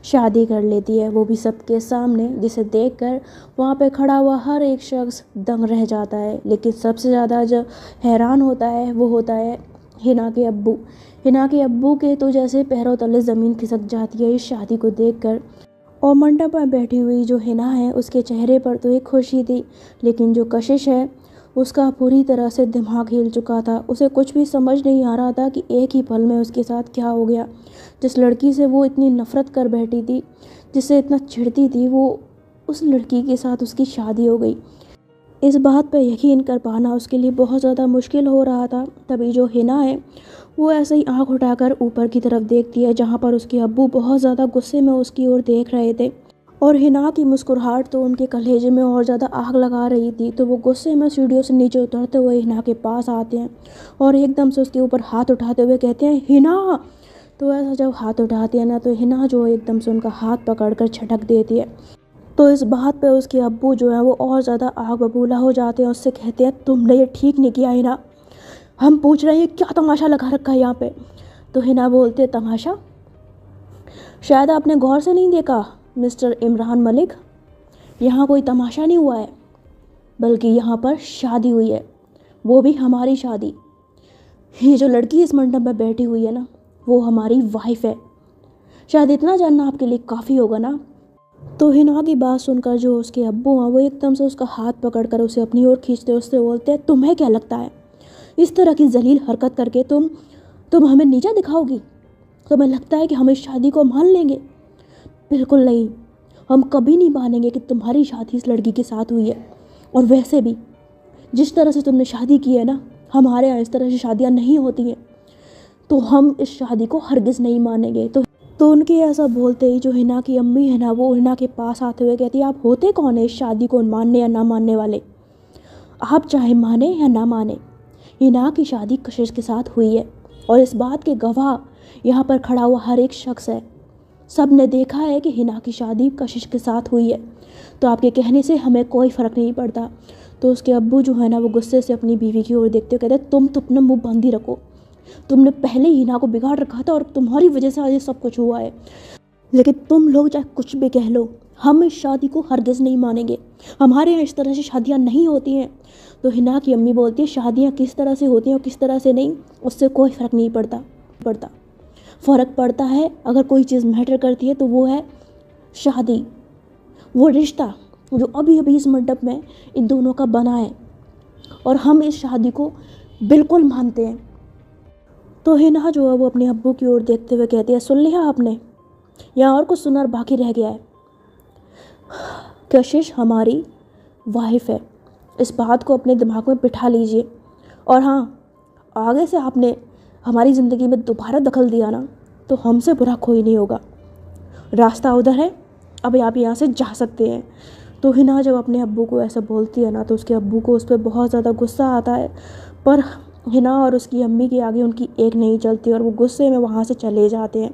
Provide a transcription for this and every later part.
शादी कर लेती है, वो भी सबके सामने, जिसे देखकर वहाँ पे खड़ा हुआ हर एक शख्स दंग रह जाता है। लेकिन सबसे ज़्यादा जो हैरान होता है वो होता है हिना के अब्बू। हिना के अब्बू के तो जैसे पैरों तले ज़मीन खिसक जाती है इस शादी को देखकर। और मंडप में बैठी हुई जो हिना है उसके चेहरे पर तो एक खुशी थी, लेकिन जो कशिश है उसका पूरी तरह से दिमाग हिल चुका था। उसे कुछ भी समझ नहीं आ रहा था कि एक ही पल में उसके साथ क्या हो गया। जिस लड़की से वो इतनी नफ़रत कर बैठी थी, जिससे इतना चिढ़ती थी, वो उस लड़की के साथ उसकी शादी हो गई। इस बात पर यकीन कर पाना उसके लिए बहुत ज़्यादा मुश्किल हो रहा था। तभी जो हिना है वो ऐसे ही आंख उठाकर ऊपर की तरफ देखती है, जहाँ पर उसके अब्बू बहुत ज़्यादा गुस्से में उसकी ओर देख रहे थे। और हिना की मुस्कुराहट तो उनके कलेजे में और ज़्यादा आग लगा रही थी। तो वो गुस्से में सीढ़ियों से नीचे उतरते हुए हिना के पास आते हैं और एकदम से उसके ऊपर हाथ उठाते हुए कहते हैं, हिना। तो ऐसा जब हाथ उठाती है ना, तो हिना जो एकदम से उनका हाथ पकड़कर झटक देती है। तो इस बात पे उसके अब्बू जो है वो और ज़्यादा आग बबूला हो जाते हैं। उससे कहते हैं, तुमने ये ठीक नहीं किया हिना। हम पूछ रहे हैं क्या तमाशा लगा रखा है यहाँ पे। तो हिना बोलते है, तमाशा? शायद आपने गौर से नहीं देखा मिस्टर इमरान मलिक, यहाँ कोई तमाशा नहीं हुआ है, बल्कि यहाँ पर शादी हुई है, वो भी हमारी शादी। ये जो लड़की इस मंडप में बैठी हुई है ना, वो हमारी वाइफ है। शायद इतना जानना आपके लिए काफ़ी होगा ना। तो हिना की बात सुनकर जो उसके अब्बू हैं वो एकदम से उसका हाथ पकड़कर उसे अपनी ओर खींचते, उससे बोलते हैं, तुम्हें क्या लगता है इस तरह की जलील हरकत करके तुम हमें नीचा दिखाओगी? तुम्हें लगता है कि हम इस शादी को मान लेंगे? बिल्कुल नहीं, हम कभी नहीं मानेंगे कि तुम्हारी शादी इस लड़की के साथ हुई है। और वैसे भी जिस तरह से तुमने शादी की है ना, हमारे यहाँ इस तरह से शादियाँ नहीं होती हैं, तो हम इस शादी को हरगिज़ नहीं मानेंगे। तो उनके ऐसा बोलते ही जो हिना की अम्मी है ना, वो हिना के पास आते हुए कहती है, आप होते कौन है इस शादी को मानने या ना मानने वाले? आप चाहे माने या ना माने, हिना की शादी कशिश के साथ हुई है और इस बात के गवाह यहाँ पर खड़ा हुआ हर एक शख्स है। सब ने देखा है कि हिना की शादी कशिश के साथ हुई है, तो आपके कहने से हमें कोई फ़र्क नहीं पड़ता। तो उसके अब्बू जो है ना, वो गुस्से से अपनी बीवी की ओर देखते हुए कहते, तुम तो अपना मुँह बंद ही रखो। तुमने पहले ही हिना को बिगाड़ रखा था और तुम्हारी वजह से आज ये सब कुछ हुआ है। लेकिन तुम लोग चाहे कुछ भी कह लो, हम इस शादी को हरगिज़ नहीं मानेंगे। हमारे यहाँ इस तरह से शादियाँ नहीं होती हैं। तो हिना की अम्मी बोलती है, शादियाँ किस तरह से होती हैं और किस तरह से नहीं, उससे कोई फ़र्क नहीं पड़ता। फ़र्क पड़ता है, अगर कोई चीज़ मैटर करती है तो वो है शादी, वो रिश्ता जो अभी अभी इस मंडप में इन दोनों का बना है, और हम इस शादी को बिल्कुल मानते हैं। तो हिना जो है वो अपने अब्बू की ओर देखते हुए कहती है, सुन लिया आपने, या और कुछ सुनना बाकी रह गया है? कशिश हमारी वाइफ है, इस बात को अपने दिमाग में बिठा लीजिए। और हाँ, आगे से आपने हमारी ज़िंदगी में दोबारा दखल दिया ना, तो हमसे बुरा कोई नहीं होगा। रास्ता उधर है, अब आप यहाँ से जा सकते हैं। तो हिना जब अपने अब्बू को ऐसा बोलती है ना, तो उसके अब्बू को उस पर बहुत ज़्यादा गुस्सा आता है। पर हिना और उसकी अम्मी के आगे उनकी एक नहीं चलती और वो गुस्से में वहाँ से चले जाते हैं।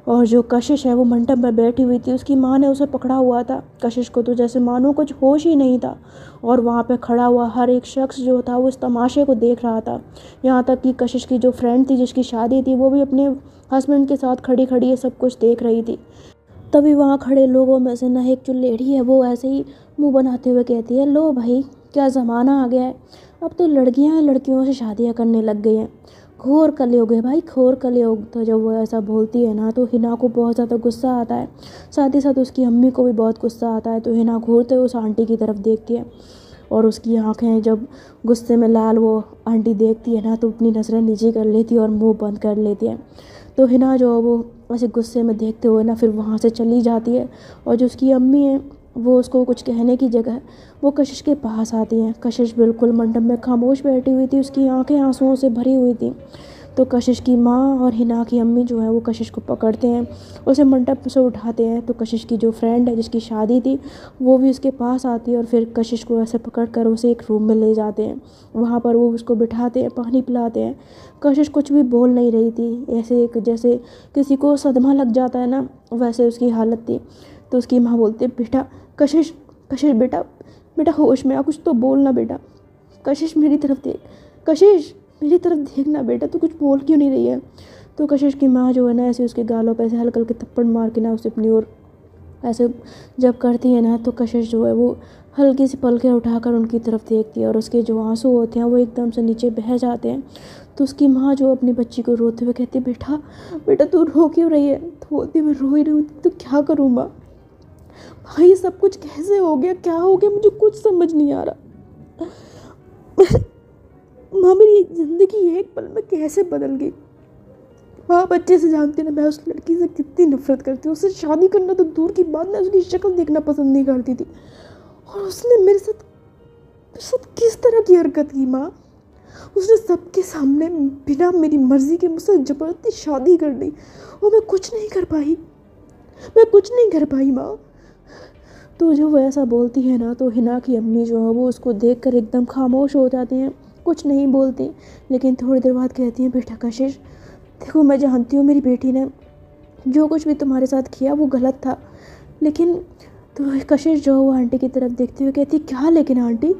और जो कशिश है वो मंडप में बैठी हुई थी, उसकी माँ ने उसे पकड़ा हुआ था। कशिश को तो जैसे मानो कुछ होश ही नहीं था, और वहाँ पे खड़ा हुआ हर एक शख्स जो था वो इस तमाशे को देख रहा था। यहाँ तक कि कशिश की जो फ्रेंड थी जिसकी शादी थी, वो भी अपने हस्बैंड के साथ खड़ी खड़ी ये सब कुछ देख रही थी। तभी वहाँ खड़े लोगों में से ना एक जो लेडी है वो ऐसे ही मुँह बनाते हुए कहती है, लो भाई, क्या ज़माना आ गया है, अब तो लड़कियाँ लड़कियों से शादियाँ करने लग गई हैं। घोर कलयुग है भाई, घोर कलयुग। तो जब वो ऐसा बोलती है ना, तो हिना को बहुत ज़्यादा गुस्सा आता है, साथ ही साथ उसकी अम्मी को भी बहुत गुस्सा आता है। तो हिना घूरते हुए उस आंटी की तरफ देखती है, और उसकी आंखें जब गुस्से में लाल वो आंटी देखती है ना, तो अपनी नज़रें नीचे कर लेती है और मुंह बंद कर लेती है। तो हिना जो वो ऐसे गुस्से में देखते हुए ना फिर वहाँ से चली जाती है, और जो उसकी अम्मी है वो उसको कुछ कहने की जगह वो कशिश के पास आती हैं। कशिश बिल्कुल मंडप में खामोश बैठी हुई थी, उसकी आंखें आंसुओं से भरी हुई थी। तो कशिश की माँ और हिना की अम्मी जो है वो कशिश को पकड़ते हैं, उसे मंडप से उठाते हैं। तो कशिश की जो फ्रेंड है जिसकी शादी थी, वो भी उसके पास आती है, और फिर कशिश को ऐसे पकड़ कर उसे एक रूम में ले जाते हैं। वहाँ पर वो उसको बिठाते हैं, पानी पिलाते हैं। कशिश कुछ भी बोल नहीं रही थी, ऐसे एक जैसे किसी को सदमा लग जाता है ना, वैसे उसकी हालत थी। तो उसकी माँ बोलती है, बेटा कशिश, कशिश बेटा, बेटा होश में आ, कुछ तो बोलना बेटा। कशिश मेरी तरफ देख, कशिश मेरी तरफ देखना बेटा, तू कुछ बोल क्यों नहीं रही है? तो कशिश की माँ जो है ना ऐसे उसके गालों पे ऐसे हल्के हल्के थप्पड़ मार के ना उसे अपनी ओर ऐसे जब करती है ना, तो कशिश जो है वो हल्की सी पलकें उठाकर उनकी तरफ देखती है और उसके जो आंसू होते हैं वो एकदम से नीचे बह जाते हैं। तो उसकी माँ जो अपनी बच्ची को रोते हुए कहती है, बेटा बेटा तू रो क्यों रही है? तो बोलती है, मैं रो ही रही हूँ, तो क्या करूँ माँ? भाई सब कुछ कैसे हो गया, क्या हो गया, मुझे कुछ समझ नहीं आ रहा। माँ मेरी ज़िंदगी एक पल में कैसे बदल गई। माँ बच्चे से जानती है ना मैं उस लड़की से कितनी नफरत करती हूँ। उससे शादी करना तो दूर की बात, मैं उसकी शक्ल देखना पसंद नहीं करती थी। और उसने मेरे साथ किस तरह की हरकत की माँ। उसने सबके सामने बिना मेरी मर्जी के मुझसे ज़बरदस्ती शादी कर ली और मैं कुछ नहीं कर पाई माँ। तो जो वो ऐसा बोलती है ना, तो हिना की अम्मी जो है वो उसको देखकर एकदम खामोश हो जाती हैं, कुछ नहीं बोलती। लेकिन थोड़ी देर बाद कहती हैं, बेटा कशिश देखो, मैं जानती हूँ मेरी बेटी ने जो कुछ भी तुम्हारे साथ किया वो गलत था, लेकिन तो कशिश जो वो आंटी की तरफ देखते हुए कहती, क्या लेकिन आंटी,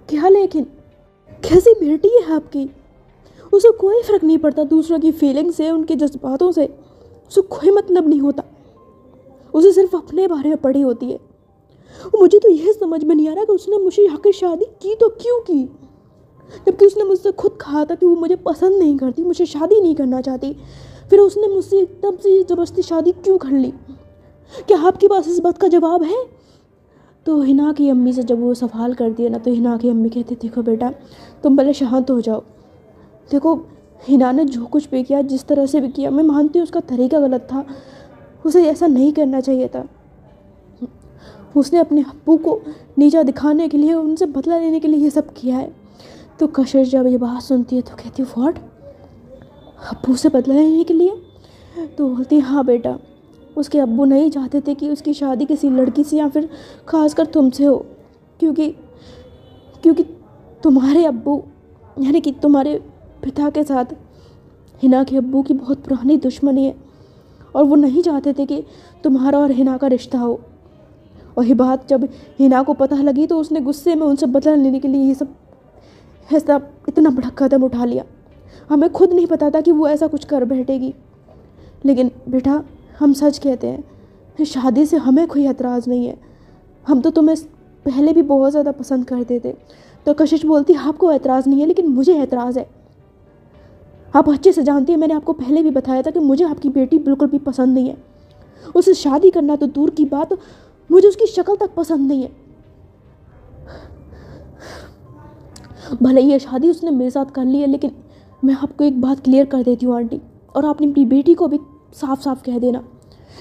क्या लेकिन? कैसी बेटी है आपकी? उसे कोई फ़र्क नहीं पड़ता दूसरों की फीलिंग से, उनके जज्बातों से उसे कोई मतलब नहीं होता। उसे सिर्फ अपने बारे में पड़ी होती है। मुझे तो यह समझ में नहीं आ रहा कि उसने मुझे आकर शादी की तो क्यों की, जबकि उसने मुझसे खुद कहा था कि वो मुझे पसंद नहीं करती, मुझे शादी नहीं करना चाहती। फिर उसने मुझसे एकदम से ज़बरदस्ती शादी क्यों कर ली? क्या आपके पास इस बात का जवाब है? तो हिना की अम्मी से जब वो सवाल करती है ना, तो हिना की अम्मी कहती, देखो बेटा तुम पहले शांत हो जाओ। देखो हिना ने जो कुछ भी किया, जिस तरह से भी किया, मैं मानती हूँ उसका तरीका गलत था, उसे ऐसा नहीं करना चाहिए था। उसने अपने अब्बू को नीचा दिखाने के लिए, उनसे बदला लेने के लिए ये सब किया है। तो कशिश जब ये बात सुनती है तो कहती है, व्हाट, अब्बू से बदला लेने के लिए? तो बोलती है, हाँ बेटा, उसके अब्बू नहीं चाहते थे कि उसकी शादी किसी लड़की से या फिर खासकर तुमसे हो, क्योंकि क्योंकि तुम्हारे अब्बू यानी कि तुम्हारे पिता के साथ हिना के अब्बू की बहुत पुरानी दुश्मनी है और वो नहीं चाहते थे कि तुम्हारा और हिना का रिश्ता हो। और ये बात जब हिना को पता लगी तो उसने गुस्से में उनसे बदला लेने के लिए ये सब ऐसा इतना बड़ा कदम उठा लिया। हमें खुद नहीं पता था कि वो ऐसा कुछ कर बैठेगी। लेकिन बेटा हम सच कहते हैं, शादी से हमें कोई एतराज़ नहीं है, हम तो तुम्हें पहले भी बहुत ज़्यादा पसंद करते थे। तो कशिश बोलती, आपको एतराज़ नहीं है लेकिन मुझे एतराज़ है। आप अच्छे से जानती हैं, मैंने आपको पहले भी बताया था कि मुझे आपकी बेटी बिल्कुल भी पसंद नहीं है। उससे शादी करना तो दूर की बात, मुझे उसकी शक्ल तक पसंद नहीं है। भले ये शादी उसने मेरे साथ कर ली है, लेकिन मैं आपको एक बात क्लियर कर देती हूँ आंटी, और आपने अपनी बेटी को भी साफ साफ कह देना,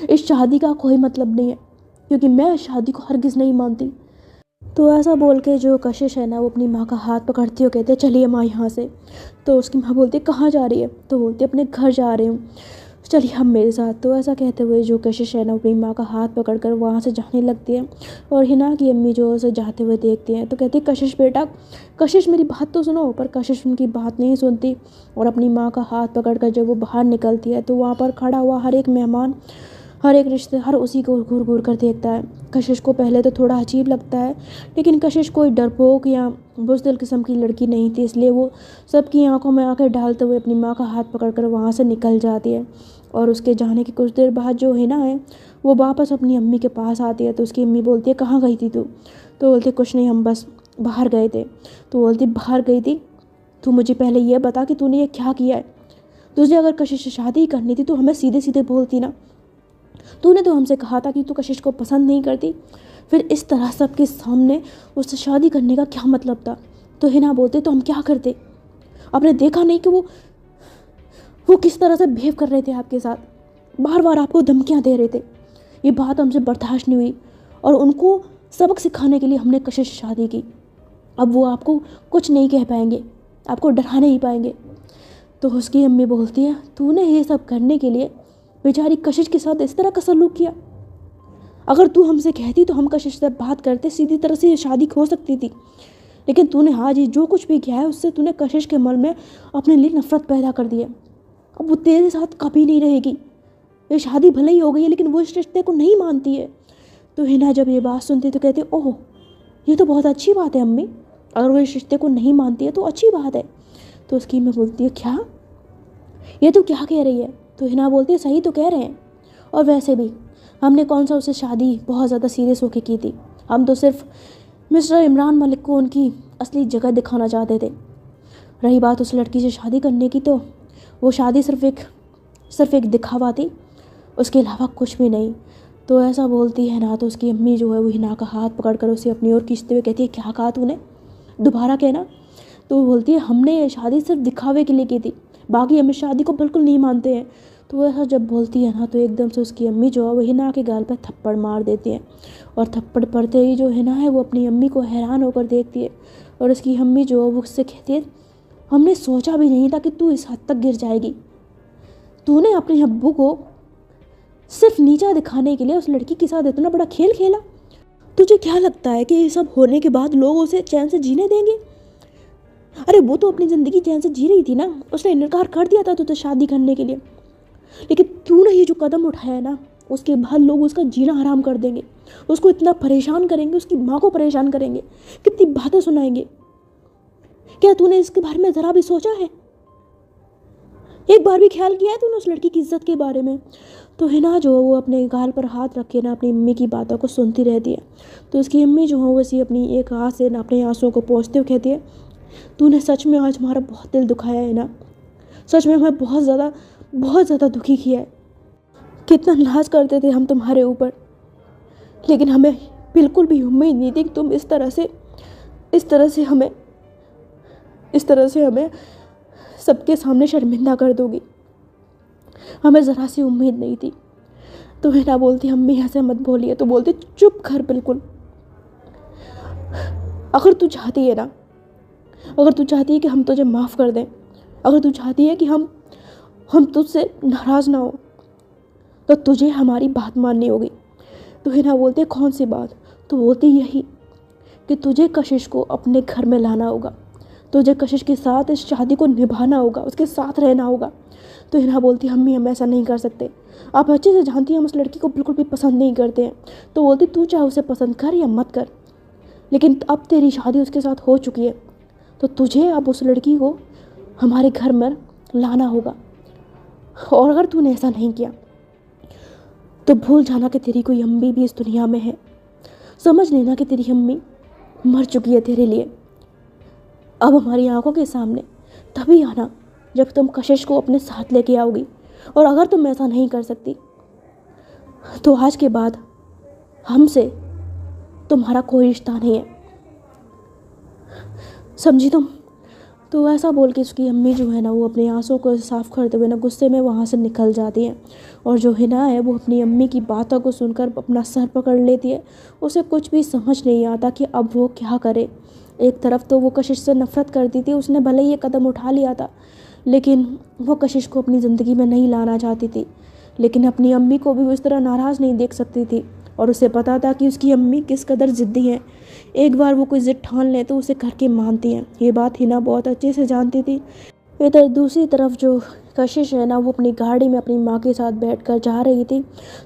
इस शादी का कोई मतलब नहीं है, क्योंकि मैं इस शादी को हरगिज़ नहीं मानती। तो ऐसा बोल के जो कशिश है ना, वो अपनी माँ का हाथ पकड़ती हो, कहते हैं चलिए माँ यहाँ से। तो उसकी माँ बोलती है, कहाँ जा रही है? तो बोलती है, अपने घर जा रही हूँ, चलिए हम मेरे साथ। तो ऐसा कहते हुए जो कशिश है ना, अपनी माँ का हाथ पकड़कर वहाँ से जाने लगती है। और हिना की अम्मी जो उसे जाते हुए देखती हैं तो कहती है, कशिश बेटा, कशिश मेरी बात तो सुनो। पर कशिश उनकी बात नहीं सुनती और अपनी माँ का हाथ पकड़कर जब वो बाहर निकलती है तो वहाँ पर खड़ा हुआ हर एक मेहमान, हर एक रिश्तेदार उसी को घूर घूर कर देखता है। कशिश को पहले तो थोड़ा अजीब लगता है, लेकिन कशिश कोई डरपोक या बुज़दिल किस्म की लड़की नहीं थी, इसलिए वो सबकी आंखों में आंखें डालते हुए अपनी माँ का हाथ पकड़कर वहाँ से निकल जाती है। और उसके जाने के कुछ देर बाद जो हिना है वो वापस अपनी अम्मी के पास आती है। तो उसकी अम्मी बोलती है, कहाँ गई थी तू? तो बोलती, कुछ नहीं, हम बस बाहर गए थे। तो बोलती, बाहर गई थी? तू मुझे पहले ये बता कि तूने ये क्या किया है? तुझे अगर कशिश से शादी करनी थी तो हमें सीधे सीधे बोलती ना। तूने तो हमसे कहा था कि तू कशिश को पसंद नहीं करती, फिर इस तरह सबके सामने उससे शादी करने का क्या मतलब था? तो हिना बोलते, तो हम क्या करते? आपने देखा नहीं कि वो किस तरह से बिहेव कर रहे थे आपके साथ, बार बार आपको धमकियां दे रहे थे। ये बात हमसे बर्दाश्त नहीं हुई और उनको सबक सिखाने के लिए हमने कशिश से शादी की। अब वो आपको कुछ नहीं कह पाएंगे, आपको डरा नहीं पाएंगे। तो उसकी अम्मी बोलती है, तूने ये सब करने के लिए बेचारी कशिश के साथ इस तरह का सलूक किया? अगर तू हमसे कहती तो हम कशिश से बात करते, सीधी तरह से शादी हो सकती थी। लेकिन तूने आज ये जो कुछ भी किया है उससे तूने कशिश के मन में अपने लिए नफरत पैदा कर दी है। अब वो तेरे साथ कभी नहीं रहेगी। ये शादी भले ही हो गई है लेकिन वो इस रिश्ते को नहीं मानती है। तो हिना जब ये बात सुनती तो कहती, ओह ये तो बहुत अच्छी बात है अम्मी, अगर वो इस रिश्ते को नहीं मानती है तो अच्छी बात है। तो उसकी अम्मी बोलती है, क्या ये तो क्या कह रही है? तो हिना बोलती है सही तो कह रहे हैं, और वैसे भी हमने कौन सा उससे शादी बहुत ज़्यादा सीरियस होके की थी, हम तो सिर्फ मिस्टर इमरान मलिक को उनकी असली जगह दिखाना चाहते थे। रही बात उस लड़की से शादी करने की, तो वो शादी सिर्फ एक दिखावा थी, उसके अलावा कुछ भी नहीं। तो ऐसा बोलती है ना, तो उसकी अम्मी जो है वो हिना का हाथ पकड़कर उसे अपनी ओर खींचते हुए कहती है क्या कहा तूने, दोबारा कहना। तो वो बोलती है हमने ये शादी सिर्फ दिखावे के लिए की थी, बाकी हम इस शादी को बिल्कुल नहीं मानते हैं। तो ऐसा जब बोलती है ना, तो एकदम से उसकी अम्मी जो है वो हिना के गाल पर थप्पड़ मार देती है, और थप्पड़ पड़ते ही जो हिना है वो अपनी अम्मी को हैरान होकर देखती है, और उसकी अम्मी जो है वो उससे कहती है हमने सोचा भी नहीं था कि तू इस हद तक गिर जाएगी, तूने अपने अब्बू को सिर्फ नीचा दिखाने के लिए उस लड़की के साथ इतना बड़ा खेल खेला। तुझे क्या लगता है कि ये सब होने के बाद लोग उसे चैन से जीने देंगे? अरे वो तो अपनी ज़िंदगी चैन से जी रही थी ना, उसने इनकार कर दिया था तुझसे शादी करने के लिए, लेकिन तूने ये जो कदम उठाया ना, उसके बाद लोग उसका जीना हराम कर देंगे, उसको इतना परेशान करेंगे, उसकी माँ को परेशान करेंगे, कितनी बातें सुनाएंगे। क्या तूने इसके बारे में ज़रा भी सोचा है? एक बार भी ख्याल किया है तूने उस लड़की की इज्जत के बारे में? तो हिना जो है वो अपने गाल पर हाथ रखे ना अपनी अम्मी की बातों को सुनती रहती है। तो उसकी अम्मी जो है वैसी अपनी एक हाथ से ना अपने आंसुओं को पोंछते हुए कहती है तूने सच में आज हमारा बहुत दिल दुखाया है ना, सच में हमें बहुत ज़्यादा दुखी किया है। कितना नाज करते थे हम तुम्हारे ऊपर, लेकिन हमें बिल्कुल भी उम्मीद नहीं थी कि तुम इस तरह से हमें सबके सामने शर्मिंदा कर दोगी, हमें ज़रा सी उम्मीद नहीं थी। तो हिना बोलती अम्मी ऐसे मत बोलिए। तो बोलती चुप कर बिल्कुल। अगर तू चाहती है ना, अगर तू चाहती है कि हम तुझे माफ़ कर दें, अगर तू चाहती है कि हम तुझसे नाराज़ ना हो, तो तुझे हमारी बात माननी होगी। तो हिना बोलती कौन सी बात? तो बोलती यही कि तुझे कशिश को अपने घर में लाना होगा, तुझे कशिश के साथ इस शादी को निभाना होगा, उसके साथ रहना होगा। तो हिना बोलती अम्मी हम ऐसा नहीं कर सकते, आप अच्छे से जानती हैं हम उस लड़की को बिल्कुल भी पसंद नहीं करते हैं। तो बोलती तू चाहे उसे पसंद कर या मत कर, लेकिन अब तेरी शादी उसके साथ हो चुकी है, तो तुझे अब उस लड़की को हमारे घर में लाना होगा। और अगर तूने ऐसा नहीं किया तो भूल जाना कि तेरी कोई अम्मी भी इस दुनिया में है, समझ लेना कि तेरी अम्मी मर चुकी है तेरे लिए। अब हमारी आंखों के सामने तभी आना जब तुम कशिश को अपने साथ लेके आओगी, और अगर तुम ऐसा नहीं कर सकती तो आज के बाद हमसे तुम्हारा कोई रिश्ता नहीं है, समझी तुम? तो ऐसा बोल के उसकी अम्मी जो है ना वो अपने आंसू को साफ करते हुए ना गुस्से में वहाँ से निकल जाती है। और जो हिना है वो अपनी अम्मी की बातों को सुनकर अपना सर पकड़ लेती है। उसे कुछ भी समझ नहीं आता कि अब वो क्या करे। एक तरफ तो वो कशिश से नफ़रत करती थी, उसने भले ही ये कदम उठा लिया था, लेकिन वो कशिश को अपनी ज़िंदगी में नहीं लाना चाहती थी। लेकिन अपनी अम्मी को भी वो इस तरह नाराज़ नहीं देख सकती थी, और उसे पता था कि उसकी अम्मी किस कदर ज़िद्दी हैं। एक बार वो कोई ज़िद ठान ले तो उसे करके मानती हैं। ये बात हिना बहुत अच्छे से जानती थी। इधर दूसरी तरफ जो कशिश है ना वो अपनी गाड़ी में अपनी माँ के साथ बैठकर जा रही थी,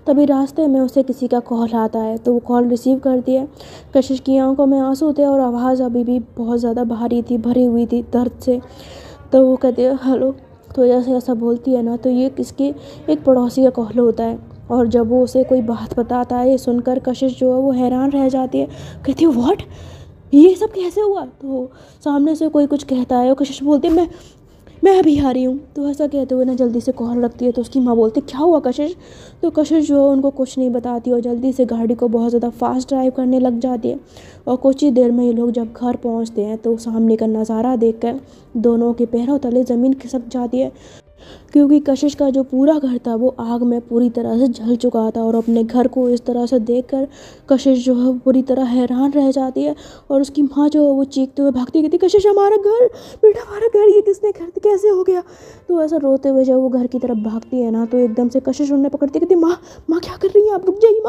तभी रास्ते में उसे किसी का कॉल आता है। तो वो कॉल रिसीव करती है। कशिश की आंखों में आंसू थे और आवाज़ अभी भी बहुत ज़्यादा भारी थी, भरी हुई थी दर्द से। तो वो कहती है हेलो। तो जैसे ऐसा बोलती है ना, तो ये किसके एक पड़ोसी का कॉल होता है। और जब वो उसे कोई बात बताता है, ये सुनकर कशिश जो है वो हैरान रह जाती है, कहती है व्हाट, ये सब कैसे हुआ? तो सामने से कोई कुछ कहता है और कशिश बोलती है मैं अभी आ रही हूँ। तो ऐसा कहते हुए ना जल्दी से कॉल रखती है। तो उसकी माँ बोलती क्या हुआ कशिश? तो कशिश जो है उनको कुछ नहीं बताती और जल्दी से गाड़ी को बहुत ज़्यादा फास्ट ड्राइव करने लग जाती है। और कुछ ही देर में ये लोग जब घर पहुँचते हैं तो सामने का नज़ारा देखकर दोनों के पैरों तले ज़मीन खिसक जाती है, क्योंकि कशिश का जो पूरा घर था वो आग में पूरी तरह से जल चुका था। और अपने घर को इस तरह से देखकर कशिश जो है पूरी तरह हैरान रह जाती है। और उसकी माँ जो है वो चीखते हुए भागती कहती कशिश हमारा घर, बेटा हमारा घर, ये किसने घर कैसे हो गया? तो ऐसा रोते हुए जब वो घर की तरफ भागती है ना, तो एकदम से कशिश उन्हें पकड़ती कहती माँ क्या कर रही हैं आप? रुक जाइए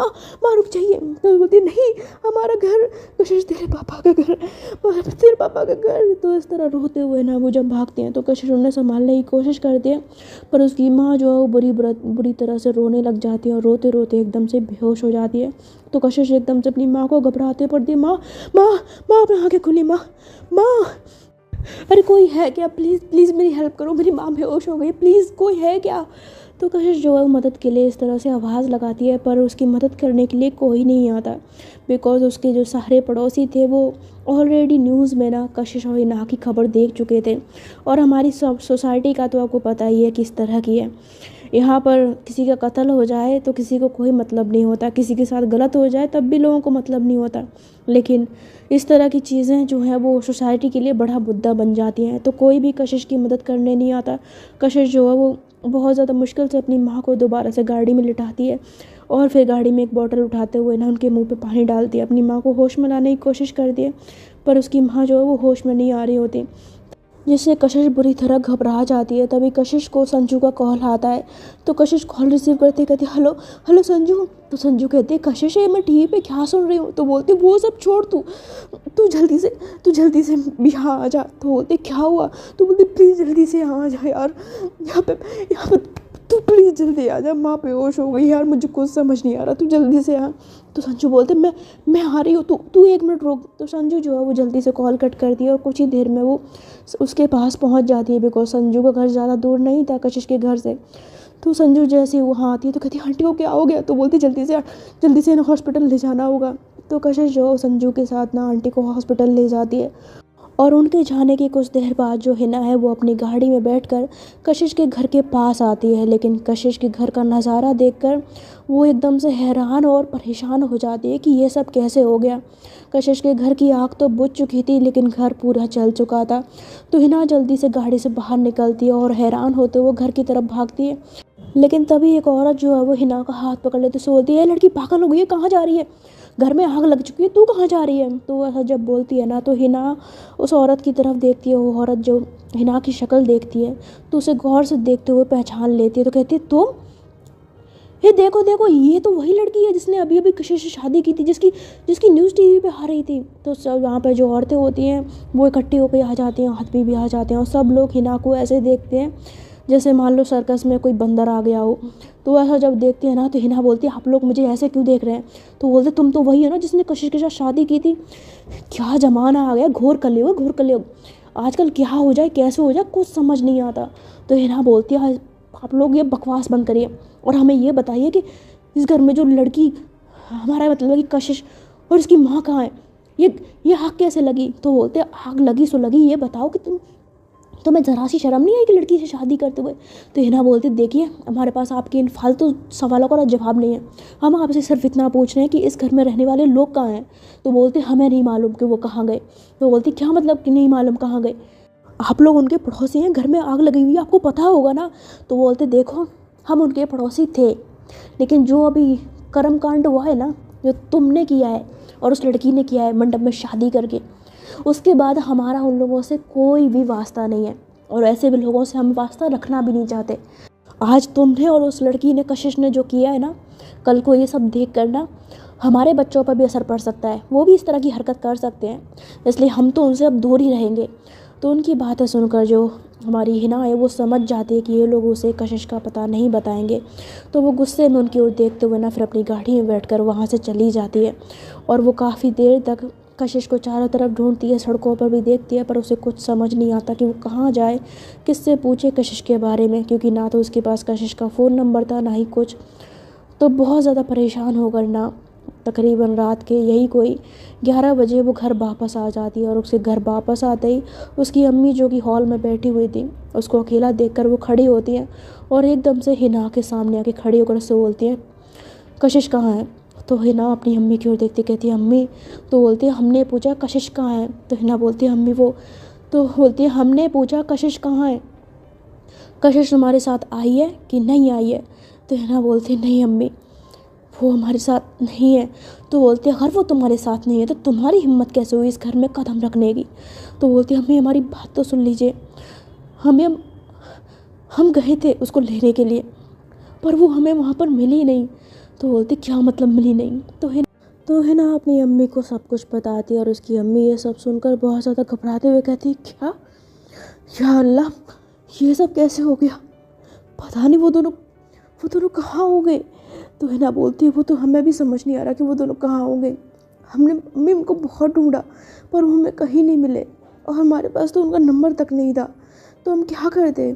माँ रुक जाइए। तो बोलती नहीं हमारा घर कशिश, तेरे पापा का घर, तेरे पापा का घर। तो इस तरह रोते हुए ना वो जब भागते हैं तो कशिश उन्हें संभालने की कोशिश करती है, पर उसकी माँ जो है वो बुरी तरह से रोने लग जाती है और रोते रोते एकदम से बेहोश हो जाती है। तो कशिश एकदम से अपनी माँ को घबराते पड़ती है, माँ अपनी आँखें खुली, माँ। अरे कोई है क्या, प्लीज़ प्लीज़ मेरी हेल्प करो, मेरी माँ बेहोश हो गई, प्लीज़ कोई है क्या। तो कशिश जो है वो मदद के लिए इस तरह से आवाज़ लगाती है, पर उसकी मदद करने के लिए कोई नहीं आता, बिकॉज़ उसके जो सारे पड़ोसी थे वो ऑलरेडी न्यूज़ में ना कशिश और हिना की खबर देख चुके थे। और हमारी सोसाइटी का तो आपको पता ही है किस तरह की है। यहाँ पर किसी का कत्ल हो जाए तो किसी को कोई मतलब नहीं होता, किसी के साथ गलत हो जाए तब भी लोगों को मतलब नहीं होता, लेकिन इस तरह की चीज़ें जो हैं वो सोसाइटी के लिए बड़ा मुद्दा बन जाती हैं। तो कोई भी कशिश की मदद करने नहीं आता। कशिश जो है वो बहुत ज़्यादा मुश्किल से अपनी माँ को दोबारा से गाड़ी में लिटाती है और फिर गाड़ी में एक बोतल उठाते हुए ना उनके मुंह पे पानी डालती है, अपनी माँ को होश में लाने की कोशिश करती है, पर उसकी माँ जो है वो होश में नहीं आ रही होती, जिससे कशिश बुरी तरह घबरा जाती है। तभी कशिश को संजू का कॉल आता है। तो कशिश कॉल रिसीव करते कहती हेलो हेलो संजू। तो संजू कहती है कशिश है मैं टीवी पे क्या सुन रही हूँ। तो बोलती वो सब छोड़, तू जल्दी से यहाँ आ जा। तो बोलते क्या हुआ। तो बोलती प्लीज़ जल्दी से यहाँ आ जा यार, यहाँ पे तू प्लीज़ जल्दी आ जा, माँ बेहोश हो गई यार, मुझे कुछ समझ नहीं आ रहा, तू जल्दी से आ। तो संजू बोलते मैं आ रही हूँ, तू 1 मिनट रुक। तो संजू जो है वो जल्दी से कॉल कट करती है और कुछ ही देर में वो उसके पास पहुँच जाती है, बिकॉज संजू का घर ज़्यादा दूर नहीं था कशिश के घर से। तो संजू जैसे ही वहाँ आती है तो कहती है आंटी को क्या हो गया। तो बोलती जल्दी से ना हॉस्पिटल ले जाना होगा। तो कशिश जो संजू के साथ ना आंटी को हॉस्पिटल ले जाती है और उनके जाने के कुछ देर बाद जो हिना है वो अपनी गाड़ी में बैठकर कशिश के घर के पास आती है। लेकिन कशिश के घर का नज़ारा देखकर वो एकदम से हैरान और परेशान हो जाती है कि ये सब कैसे हो गया। कशिश के घर की आग तो बुझ चुकी थी लेकिन घर पूरा जल चुका था। तो हिना जल्दी से गाड़ी से बाहर निकलती है और हैरान होते हुए घर की तरफ भागती है। लेकिन तभी एक औरत जो है वो हिना का हाथ पकड़ लेती, सो बोलती है लड़की पागल हो गई है, कहाँ जा रही है, घर में आग लग चुकी है, तू कहाँ जा रही है। तो ऐसा जब बोलती है ना तो हिना उस औरत की तरफ देखती है। वो औरत जो हिना की शक्ल देखती है तो उसे गौर से देखते हुए पहचान लेती है। तो कहती है तुम, ये देखो देखो ये तो वही लड़की है जिसने अभी अभी कशिश से शादी की थी, जिसकी न्यूज़ टीवी पे आ रही थी। तो सब यहाँ पे जो औरतें होती हैं वो इकट्ठी होकर आ जाती हैं, आदमी भी आ जाते हैं और सब लोग हिना को ऐसे देखते हैं जैसे मान लो सर्कस में कोई बंदर आ गया हो। तो ऐसा जब देखते हैं ना तो हिना बोलती है आप लोग मुझे ऐसे क्यों देख रहे हैं। तो बोलते तुम तो वही है ना जिसने कशिश के साथ शादी की थी। क्या ज़माना आ गया, घोर कलयुग, आजकल क्या हो जाए कैसे हो जाए कुछ समझ नहीं आता। तो हिना बोलती है आप लोग ये बकवास बंद करिए और हमें ये बताइए कि इस घर में जो लड़की, हमारा मतलब है कि कशिश और इसकी माँ कहाँ है, ये आग कैसे लगी। तो बोलते आग लगी सो लगी, ये बताओ कि तुम्हें ज़रा सी शर्म नहीं आई कि लड़की से शादी करते हुए। तो हिना बोलती देखिए हमारे पास आपके इन फालतू सवालों का जवाब नहीं है, हम आपसे सिर्फ इतना पूछ रहे हैं कि इस घर में रहने वाले लोग कहाँ हैं। तो बोलते हमें नहीं मालूम कि वो कहाँ गए। तो बोलती क्या मतलब कि नहीं मालूम कहाँ गए, आप लोग उनके पड़ोसी हैं, घर में आग लगी हुई है आपको पता होगा ना। तो बोलते देखो हम उनके पड़ोसी थे, लेकिन जो अभी कर्मकांड हुआ है ना, जो तुमने किया है और उस लड़की ने किया है मंडप में शादी करके, उसके बाद हमारा उन लोगों से कोई भी वास्ता नहीं है और ऐसे भी लोगों से हम वास्ता रखना भी नहीं चाहते। आज तुमने और उस लड़की ने कशिश ने जो किया है ना, कल को ये सब देख कर ना हमारे बच्चों पर भी असर पड़ सकता है, वो भी इस तरह की हरकत कर सकते हैं, इसलिए हम तो उनसे अब दूर ही रहेंगे। तो उनकी बातें सुनकर जो हमारी हिना है वो समझ जाती है कि ये लोग उसे कशिश का पता नहीं बताएंगे। तो वो गुस्से में उनकी ओर देखते हुए ना फिर अपनी गाड़ी में बैठकर वहाँ से चली जाती है और वो काफ़ी देर तक कशिश को चारों तरफ ढूंढती है, सड़कों पर भी देखती है, पर उसे कुछ समझ नहीं आता कि वो कहाँ जाए, किससे पूछे कशिश के बारे में, क्योंकि ना तो उसके पास कशिश का फ़ोन नंबर था ना ही कुछ। तो बहुत ज़्यादा परेशान होकर ना तकरीबन रात के यही कोई 11 बजे वो घर वापस आ जाती है। और उसके घर वापस आते ही उसकी अम्मी जो कि हॉल में बैठी हुई थी उसको अकेला देखकर वो खड़ी होती हैं और एकदम से हिना के सामने आके खड़ी होकर उससे बोलती हैं कशिश कहाँ है। तो हिना अपनी अम्मी की ओर देखती कहती है अम्मी। तो बोलती है हमने पूछा कशिश कहाँ है। तो हिना बोलती है अम्मी वो, तो बोलती है हमने पूछा कशिश कहाँ है, कशिश तुम्हारे साथ आई है कि नहीं आई है। तो हिना बोलती है नहीं अम्मी वो हमारे साथ नहीं है। तो बोलती है अगर वो तुम्हारे साथ नहीं है तो तुम्हारी हिम्मत कैसे हुई इस घर में कदम रखने की। तो बोलती है अम्मी हमारी बात तो सुन लीजिए, हम गए थे उसको लेने के लिए पर वो हमें वहाँ पर मिली नहीं। तो बोलती क्या मतलब मिली नहीं। तो हिना अपनी अम्मी को सब कुछ बताती है और उसकी अम्मी ये सब सुनकर बहुत ज़्यादा घबराते हुए कहती है क्या, या अल्लाह ये सब कैसे हो गया, पता नहीं वो दोनों कहाँ हो गए। तो हिना बोलती है वो तो हमें भी समझ नहीं आ रहा कि वो दोनों कहाँ हो गए, हमने उनको बहुत ढूंढा पर वो हमें कहीं नहीं मिले और हमारे पास तो उनका नंबर तक नहीं था, तो हम क्या करते।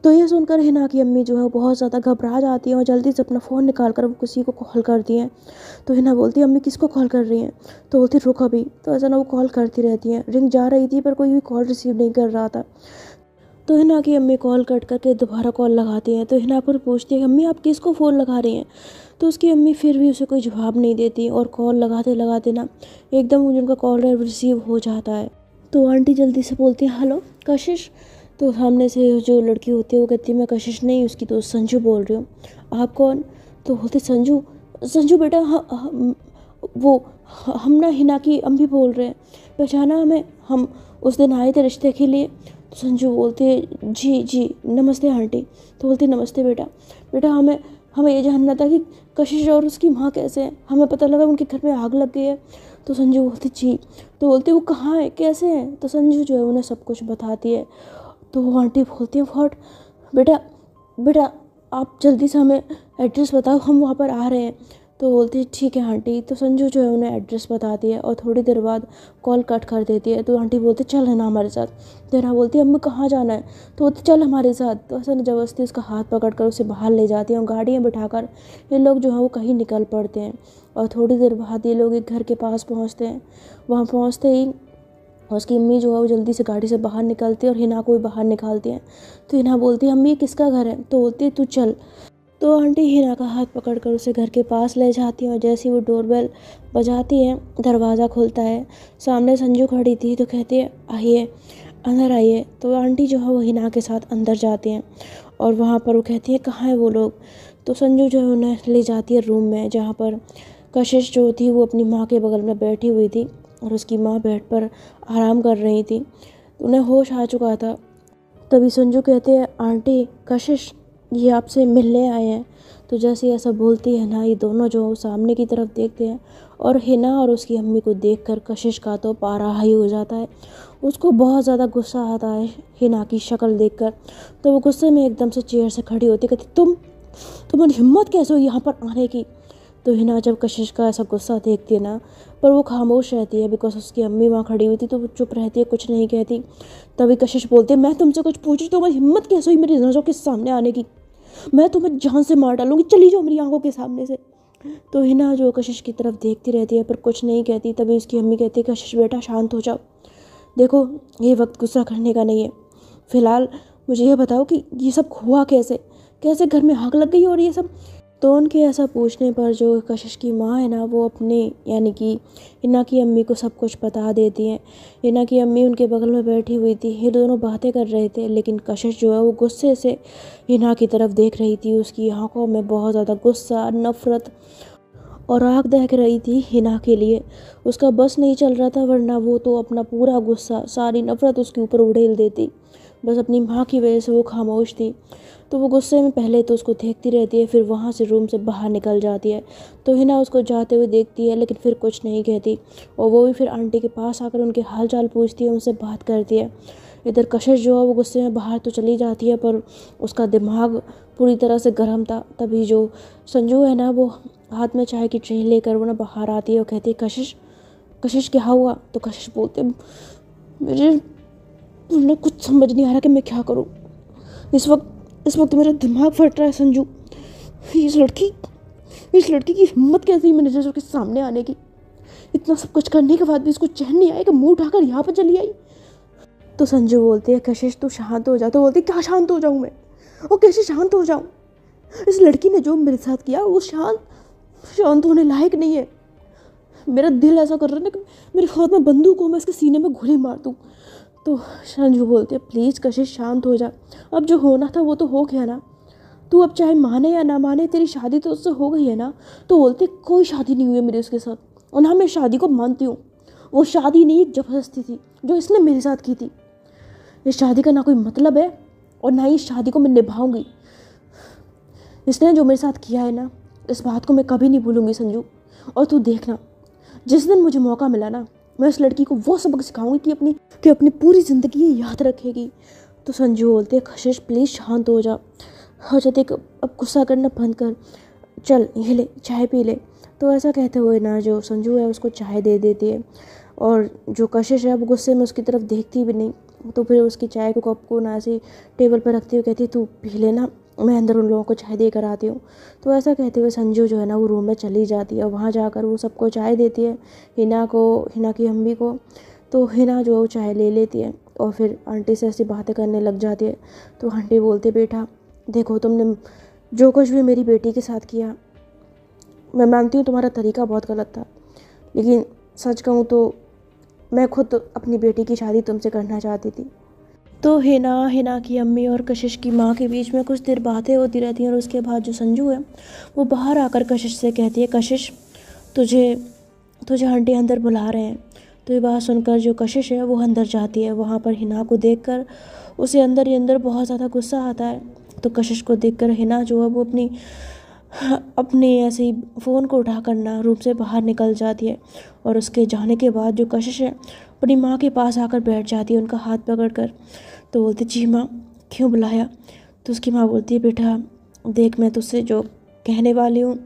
तो ये सुनकर हिना की अम्मी जो है बहुत ज़्यादा घबरा जाती हैं और जल्दी से अपना फ़ोन निकाल कर वो किसी को कॉल करती हैं। तो हिना बोलती है अम्मी किसको कॉल कर रही हैं। तो बोलती रुक अभी। तो ऐसा ना वो कॉल करती रहती हैं, रिंग जा रही थी पर कोई भी कॉल रिसीव नहीं कर रहा था। तो हिना की अम्मी कॉल कट करके दोबारा कॉल लगाती हैं। तो हिना पर पूछती है अम्मी आप किसको फ़ोन लगा रही हैं। तो उसकी अम्मी फिर भी उसे कोई जवाब नहीं देती और कॉल लगाते लगाते ना एकदम उनका कॉल रिसीव हो जाता है। तो आंटी जल्दी से बोलती है हेलो कशिश। तो सामने से जो लड़की होती है वो कहती है मैं कशिश नहीं, उसकी दोस्त संजू बोल रही हूँ। आप कौन। तो बोलते संजू। संजू बेटा हम ना हिना की अम्मी बोल रहे हैं, पहचाना हमें, हम उस दिन आए थे रिश्ते के लिए। तो संजू बोलते जी जी नमस्ते आंटी। तो बोलती नमस्ते बेटा। बेटा हमें हमें ये जानना था कि कशिश और उसकी माँ कैसे हैं, हमें पता लगा उनके घर में आग लग गई है। तो संजू बोलती जी। तो बोलते वो कहाँ है कैसे हैं। तो संजू जो है उन्हें सब कुछ बताती है। तो वो आंटी बोलती है व्हाट। बेटा बेटा आप जल्दी से हमें एड्रेस बताओ, हम वहाँ पर आ रहे हैं। तो बोलती है ठीक है आंटी। तो संजू जो है उन्हें एड्रेस बताती है और थोड़ी देर बाद कॉल कट कर देती है। तो आंटी बोलती चल है ना हमारे साथ। तो ना बोलती है अम्मी कहाँ जाना है। तो बोलती चल हमारे साथ। तो ऐसा ज़बरदस्ती उसका हाथ पकड़ कर उसे बाहर ले जाती है और गाड़ियाँ बिठाकर ये लोग जो है वो कहीं निकल पड़ते हैं। और थोड़ी देर बाद ये लोग एक घर के पास पहुँचते हैं। वहाँ पहुँचते ही उसकी अम्मी जो है वो जल्दी से गाड़ी से बाहर निकलती है और हिना को भी बाहर निकालती है। तो हिना बोलती है अम्मी किसका घर है। तो बोलती है तू चल। तो आंटी हिना का हाथ पकड़कर उसे घर के पास ले जाती है और जैसे ही वो डोरबेल बजाती है दरवाज़ा खुलता है। सामने संजू खड़ी थी तो कहती है आइए अंदर आइए। तो आंटी जो है वो हिना के साथ अंदर जाती हैं और वहाँ पर वो कहती है कहाँ है वो लोग। तो संजू जो है उन्हें ले जाती है रूम में जहाँ पर कशिश जो थी वो अपनी माँ के बगल में बैठी हुई थी और उसकी माँ बेड पर आराम कर रही थी। उन्हें होश आ चुका था। तभी संजू कहते हैं आंटी कशिश ये आपसे मिलने आए हैं। तो जैसे ऐसा बोलती है ना ये दोनों जो सामने की तरफ देखते हैं और हिना और उसकी अम्मी को देखकर कशिश का तो पारा हाई हो जाता है। उसको बहुत ज़्यादा गुस्सा आता है हिना की शक्ल देखकर। तो वो गुस्से में एकदम से चेयर से खड़ी होती कहती तुम्हारी हिम्मत कैसे हुई यहाँ पर आने की। तो हिना जब कशिश का ऐसा गुस्सा देखती है ना पर वो खामोश रहती है बिकॉज उसकी अम्मी वहाँ खड़ी हुई थी तो वो चुप रहती है कुछ नहीं कहती। तभी कशिश बोलती है मैं तुमसे कुछ पूछ रही, तुम्हारी हिम्मत कैसे हुई मेरी नज़रों के सामने आने की, मैं तुम्हें जान से मार डालूंगी, चली जाओ मेरी आंखों के सामने से। तो हिना जो कशिश की तरफ देखती रहती है पर कुछ नहीं कहती। तभी उसकी अम्मी कहती है कशिश बेटा शांत हो जाओ, देखो ये वक्त गुस्सा करने का नहीं है, फ़िलहाल मुझे ये बताओ कि ये सब हुआ कैसे, कैसे घर में आग लग गई और ये सब। तो उनके ऐसा पूछने पर जो कशिश की माँ है ना वो अपने यानी कि हिना की अम्मी को सब कुछ बता देती हैं। हिना की अम्मी उनके बगल में बैठी हुई थी, ये दोनों बातें कर रहे थे लेकिन कशिश जो है वो गुस्से से हिना की तरफ देख रही थी। उसकी आंखों में बहुत ज़्यादा गुस्सा नफ़रत और आग देख रही थी हिना के लिए। उसका बस नहीं चल रहा था वरना वो तो अपना पूरा गुस्सा सारी नफ़रत उसके ऊपर उड़ेल देती। बस अपनी माँ की वजह से वो खामोश थी। तो वो गुस्से में पहले तो उसको देखती रहती है फिर वहाँ से रूम से बाहर निकल जाती है। तो हिना उसको जाते हुए देखती है लेकिन फिर कुछ नहीं कहती और वो भी फिर आंटी के पास आकर उनके हाल चाल पूछती है, उनसे बात करती है। इधर कशिश जो है वो गुस्से में बाहर तो चली जाती है पर उसका दिमाग पूरी तरह से गर्म था। तभी जो संजू है ना वो हाथ में चाय की ट्रे लेकर वो ना बाहर आती है और कहती है कशिश कशिश क्या हुआ। तो कशिश बोलते मुझे कुछ समझ नहीं आ रहा कि मैं क्या करूँ, इस वक्त मेरा दिमाग फट रहा है संजू। इस लड़की की हिम्मत कैसी मेरे नज़रों के सामने आने की, इतना सब कुछ करने के बाद भी इसको चैन नहीं आया कि मुंह उठाकर यहाँ पर चली आई। तो संजू बोलती है कशिश तू शांत हो जा। तो बोलती क्या शांत हो जाऊँ मैं, और कैसे शांत हो जाऊँ, इस लड़की ने जो मेरे साथ किया वो शांत होने लायक नहीं है। मेरा दिल ऐसा कर रहा है ना कि मेरे हाथ में बंदूक हो मैं इसके सीने में गोली मार दूँ। तो संजू बोलते हैं प्लीज़ कशिश शांत हो जा, अब जो होना था वो तो हो गया ना, तू अब चाहे माने या ना माने तेरी शादी तो उससे हो गई है ना। तो बोलते कोई शादी नहीं हुई है मेरी उसके साथ और ना मैं शादी को मानती हूँ, वो शादी नहीं एक ज़बरदस्ती थी जो इसने मेरे साथ की थी। इस शादी का ना कोई मतलब है और ना ही इस शादी को मैं निभाऊंगी। इसने जो मेरे साथ किया है ना इस बात को मैं कभी नहीं भूलूंगी संजू। और तू देखना जिस दिन मुझे मौका मिला ना मैं उस लड़की को वो सबक सिखाऊंगी कि अपनी पूरी ज़िंदगी ये याद रखेगी। तो संजू बोलते कशिश प्लीज़ शांत हो जा, हो जा देख अब गुस्सा करना बंद कर, चल ये ले चाय पी ले। तो ऐसा कहते हुए ना जो संजू है उसको चाय दे देती है और जो कशिश है वो गुस्से में उसकी तरफ देखती भी नहीं। तो फिर उसकी चाय को कप को ना ऐसे टेबल पर रखते हुए कहती तू पी लेना, मैं अंदर उन लोगों को चाय दे कर आती हूँ। तो ऐसा कहते हुए संजू जो है ना वो रूम में चली जाती है और वहाँ जाकर वो सबको चाय देती है, हिना को, हिना की अम्मी को। तो हिना जो है वो चाय ले लेती है और फिर आंटी से ऐसी बातें करने लग जाती है। तो आंटी बोलते बेटा देखो तुमने जो कुछ भी मेरी बेटी के साथ किया, मैं मानती हूँ तुम्हारा तरीका बहुत गलत था, लेकिन सच कहूँ तो मैं खुद अपनी बेटी की शादी तुमसे करना चाहती थी। तो हिना की अम्मी और कशिश की माँ के बीच में कुछ देर बातें होती रहती हैं और उसके बाद जो संजू है वो बाहर आकर कशिश से कहती है कशिश तुझे तुझे आंटी अंदर बुला रहे हैं। तो ये बात सुनकर जो कशिश है वो अंदर जाती है। वहाँ पर हिना को देखकर उसे अंदर ही अंदर बहुत ज़्यादा गुस्सा आता है। तो कशिश को देखकर हिना जो है वो अपनी ऐसे ही फ़ोन को उठा कर ना रूम से बाहर निकल जाती है। और उसके जाने के बाद जो कशिश है अपनी माँ के पास आकर बैठ जाती है, उनका हाथ पकड़ कर। तो बोलती जी माँ क्यों बुलाया? तो उसकी माँ बोलती है बेटा देख मैं तुझसे जो कहने वाली हूँ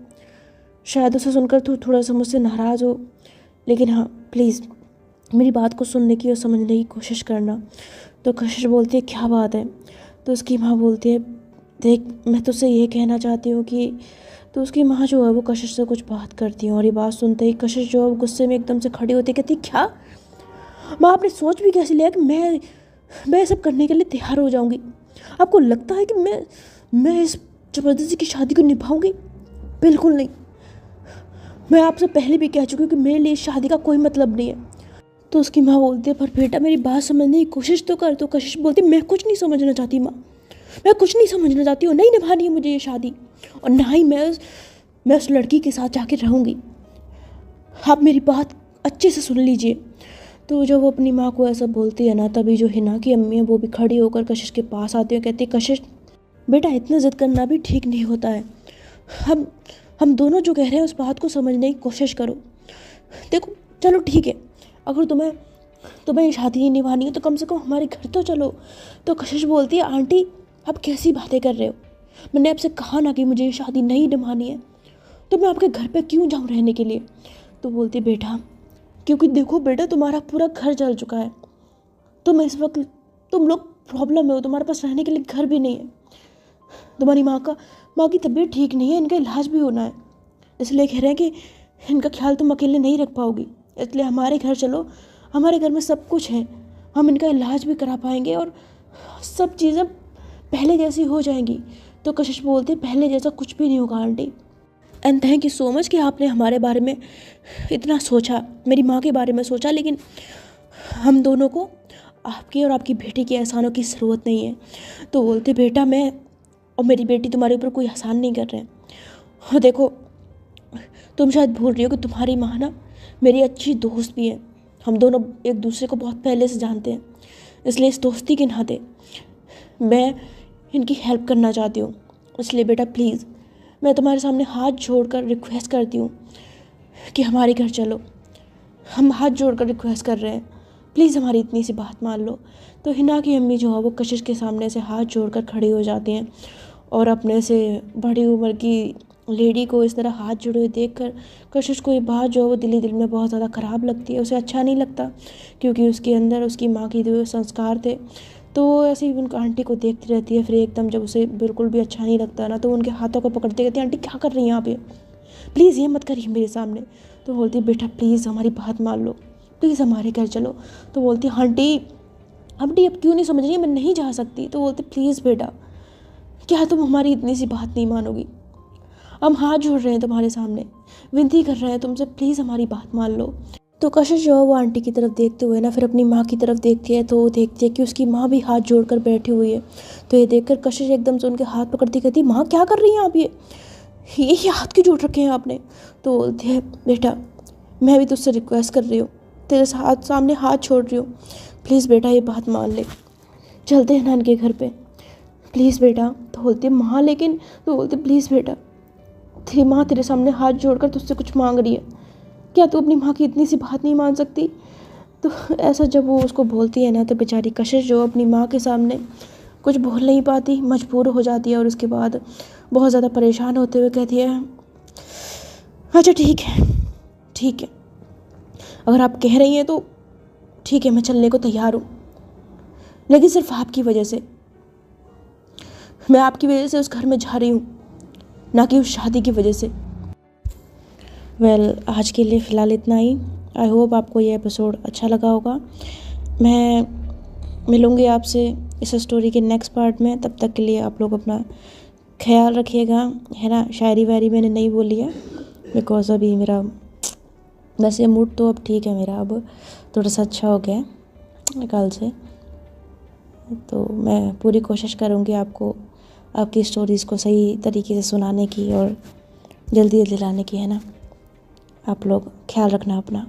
शायद उसे सुनकर तू थोड़ा सा मुझसे नाराज़ हो, लेकिन हाँ प्लीज़ मेरी बात को सुनने की और समझने की कोशिश करना। तो कशिश बोलती है क्या बात है? तो उसकी माँ बोलती है देख मैं तुझसे ये कहना चाहती हूँ कि तो उसकी माँ जो है वो कशिश से कुछ बात करती है और ये बात सुनते ही कशिश जो है गुस्से में एकदम से खड़ी होती है, कहती क्या माँ आपने सोच भी कैसे लिया कि मैं ये सब करने के लिए तैयार हो जाऊँगी? आपको लगता है कि मैं इस ज़बरदस्ती की शादी को निभाऊँगी? बिल्कुल नहीं। मैं आपसे पहले भी कह चुकी हूँ कि मेरे लिए इस शादी का कोई मतलब नहीं है। तो उसकी माँ बोलती है पर बेटा मेरी बात समझने की कोशिश तो कर। तो कशिश बोलती मैं कुछ नहीं समझना चाहती माँ, मैं कुछ नहीं समझना चाहती हूँ, नहीं निभानी है मुझे ये शादी और ना ही मैं उस लड़की के साथ जाके रहूँगी। आप मेरी बात अच्छे से सुन लीजिए। तो जब वो अपनी माँ को ऐसा बोलती है ना तभी जो हिना की अम्मी है वो भी खड़ी होकर कशिश के पास आती है, कहती है कशिश बेटा इतना ज़िद करना भी ठीक नहीं होता है। हम दोनों जो कह रहे हैं उस बात को समझने की कोशिश करो। देखो चलो ठीक है, अगर तुम्हें ये शादी नहीं निभानी है तो कम से कम हमारे घर तो चलो। तो कशिश बोलती है आंटी आप कैसी बातें कर रहे हो? मैंने आपसे कहा ना कि मुझे ये शादी नहीं निभानी है, तो मैं आपके घर पे क्यों जाऊँ रहने के लिए? तो बोलती बेटा क्योंकि देखो बेटा तुम्हारा पूरा घर जल चुका है, तुम इस वक्त तुम लोग प्रॉब्लम में हो, तुम्हारे पास रहने के लिए घर भी नहीं है, तुम्हारी माँ की तबीयत ठीक नहीं है, इनका इलाज भी होना है, इसलिए कह रहे हैं कि इनका ख्याल तुम अकेले नहीं रख पाओगी, इसलिए हमारे घर चलो, हमारे घर में सब कुछ है, हम इनका इलाज भी करा पाएंगे और सब चीज़ें पहले जैसी हो जाएंगी। तो कशिश बोलती पहले जैसा कुछ भी नहीं होगा aunty, and thank you so much कि आपने हमारे बारे में इतना सोचा, मेरी माँ के बारे में सोचा, लेकिन हम दोनों को आपकी और आपकी बेटी के एहसानों की ज़रूरत नहीं है। तो बोलते बेटा मैं और मेरी बेटी तुम्हारे ऊपर कोई एहसान नहीं कर रहे हैं, और देखो तुम शायद भूल रही हो कि तुम्हारी माँ ना मेरी अच्छी दोस्त भी है, हम दोनों एक दूसरे को बहुत पहले से जानते हैं, इसलिए इस दोस्ती के नाते मैं इनकी हेल्प करना चाहती हूँ। इसलिए बेटा प्लीज़ मैं तुम्हारे सामने हाथ जोड़कर रिक्वेस्ट करती हूँ कि हमारे घर चलो, हम हाथ जोड़कर रिक्वेस्ट कर रहे हैं, प्लीज़ हमारी इतनी सी बात मान लो। तो हिना की अम्मी जो है वो कशिश के सामने से हाथ जोड़कर खड़ी हो जाती हैं और अपने से बड़ी उम्र की लेडी को इस तरह हाथ जुड़े हुए देखकर कशिश को ये बात जो है वो दिल में बहुत ज़्यादा ख़राब लगती है, उसे अच्छा नहीं लगता, क्योंकि उसके अंदर उसकी माँ के जो संस्कार थे। तो ऐसे ही उनका आंटी को देखती रहती है, फिर एकदम जब उसे बिल्कुल भी अच्छा नहीं लगता ना तो उनके हाथों को पकड़ते कहती है आंटी क्या कर रही हैं यहाँ पे, प्लीज़ ये मत करिए मेरे सामने। तो बोलती बेटा प्लीज़ हमारी बात मान लो, प्लीज़ हमारे घर चलो। तो बोलती आंटी अब क्यों नहीं समझ रही, मैं नहीं जा सकती। तो बोलती प्लीज़ बेटा क्या तुम हमारी इतनी सी बात नहीं मानोगी, हम हाथ जोड़ रहे हैं तुम्हारे सामने, विनती कर रहे हैं तुमसे, प्लीज़ हमारी बात मान लो। तो कशिश जो है वो आंटी की तरफ देखते हुए ना फिर अपनी माँ की तरफ देखती है, तो वो देखती है कि उसकी माँ भी हाथ जोड़कर बैठी हुई है। तो ये देखकर कशिश एकदम से उनके हाथ पकड़ती कहती माँ क्या कर रही हैं आप, ये हाथ क्यों जोड़ रखे हैं आपने? तो बोलती है बेटा मैं भी तुझसे रिक्वेस्ट कर रही हूँ, तेरे सामने हाथ छोड़ रही हूँ, प्लीज़ बेटा ये बात मान ले, चलते हैं ना इनके घर पे, प्लीज़ बेटा। तो बोलती है माँ लेकिन, तो बोलते प्लीज़ बेटा तेरी माँ तेरे सामने हाथ जोड़कर तुझसे कुछ मांग रही है, क्या तू अपनी माँ की इतनी सी बात नहीं मान सकती? तो ऐसा जब वो उसको बोलती है ना तो बेचारी कशिश जो अपनी माँ के सामने कुछ बोल नहीं पाती, मजबूर हो जाती है और उसके बाद बहुत ज़्यादा परेशान होते हुए कहती है अच्छा ठीक है अगर आप कह रही हैं तो ठीक है, मैं चलने को तैयार हूँ, लेकिन सिर्फ आपकी वजह से। मैं आपकी वजह से उस घर में जा रही हूँ, ना कि उस शादी की वजह से। आज के लिए फ़िलहाल इतना ही। आई होप आपको ये एपिसोड अच्छा लगा होगा। मैं मिलूँगी आपसे इस स्टोरी के नेक्स्ट पार्ट में। तब तक के लिए आप लोग अपना ख्याल रखिएगा, है ना। शायरी वायरी मैंने नहीं बोली है, बिकॉज़ अभी मेरा वैसे मूड तो अब ठीक है मेरा, अब थोड़ा सा अच्छा हो गया है कल से। तो मैं पूरी कोशिश करूँगी आपको आपकी स्टोरीज़ को सही तरीके से सुनाने की और जल्दी जल्दी लाने की, है ना। आप लोग ख्याल रखना अपना।